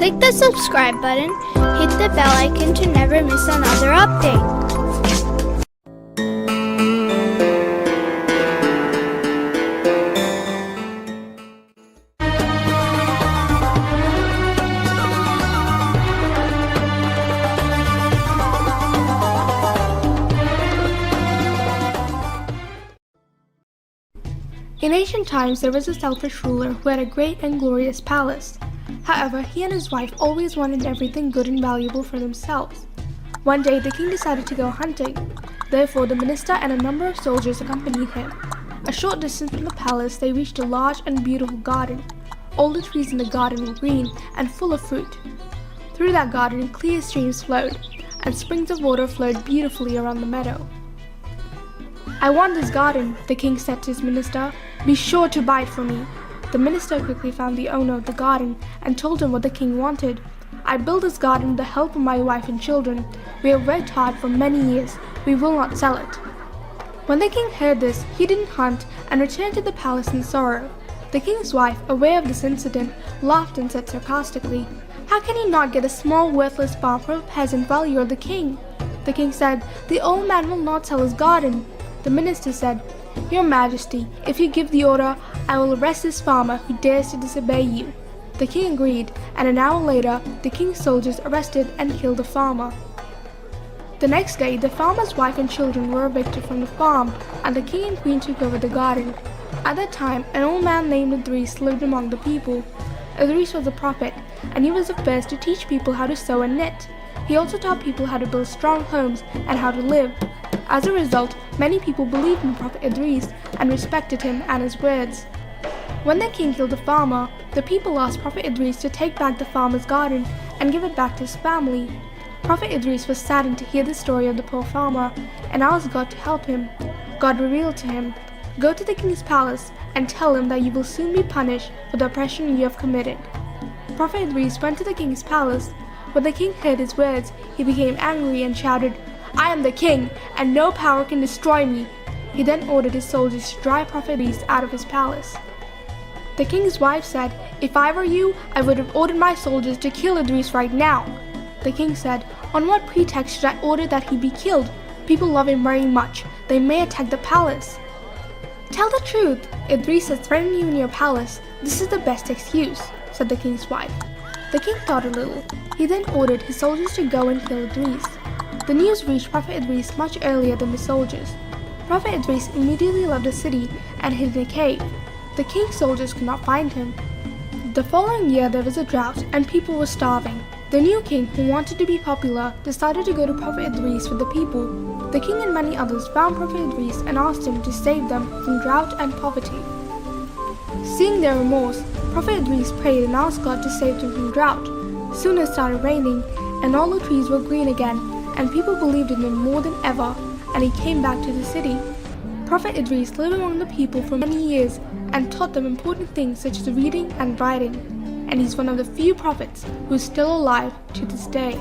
Click the subscribe button, hit the bell icon to never miss another update. In ancient times, there was a selfish ruler who had a great and glorious palace. However, he and his wife always wanted everything good and valuable for themselves. One day, the king decided to go hunting. Therefore, the minister and a number of soldiers accompanied him. A short distance from the palace, they reached a large and beautiful garden. All the trees in the garden were green and full of fruit. Through that garden, clear streams flowed, and springs of water flowed beautifully around the meadow. "I want this garden," the king said to his minister. "Be sure to buy it for me." The minister quickly found the owner of the garden and told him what the king wanted. "I built this garden with the help of my wife and children. We have worked hard for many years. We will not sell it." When the king heard this, he didn't hunt and returned to the palace in sorrow. The king's wife, aware of this incident, laughed and said sarcastically, "How can he not get a small worthless farm from a peasant while you're the king?" The king said, "The old man will not sell his garden." The minister said, "Your Majesty, if you give the order, I will arrest this farmer who dares to disobey you." The king agreed, and an hour later, the king's soldiers arrested and killed the farmer. The next day, the farmer's wife and children were evicted from the farm, and the king and queen took over the garden. At that time, an old man named Idress lived among the people. Idress was a prophet, and he was the first to teach people how to sew and knit. He also taught people how to build strong homes and how to live. As a result, many people believed in Prophet Idress and respected him and his words. When the king killed the farmer, the people asked Prophet Idress to take back the farmer's garden and give it back to his family. Prophet Idress was saddened to hear the story of the poor farmer and asked God to help him. God revealed to him, "Go to the king's palace and tell him that you will soon be punished for the oppression you have committed." Prophet Idress went to the king's palace. When the king heard his words, he became angry and shouted, "I am the king, and no power can destroy me." He then ordered his soldiers to drive Prophet Idress out of his palace. The king's wife said, "If I were you, I would have ordered my soldiers to kill Idress right now." The king said, "On what pretext should I order that he be killed? People love him very much. They may attack the palace." "Tell the truth. Idress has threatened you in your palace. This is the best excuse," said the king's wife. The king thought a little. He then ordered his soldiers to go and kill Idress. The news reached Prophet Idress much earlier than the soldiers. Prophet Idress immediately left the city and hid in a cave. The king's soldiers could not find him. The following year there was a drought and people were starving. The new king, who wanted to be popular, decided to go to Prophet Idress with the people. The king and many others found Prophet Idress and asked him to save them from drought and poverty. Seeing their remorse, Prophet Idress prayed and asked God to save them from drought. Soon it started raining and all the trees were green again, and people believed in him more than ever, and he came back to the city. Prophet Idress lived among the people for many years and taught them important things such as reading and writing, and he's one of the few prophets who is still alive to this day.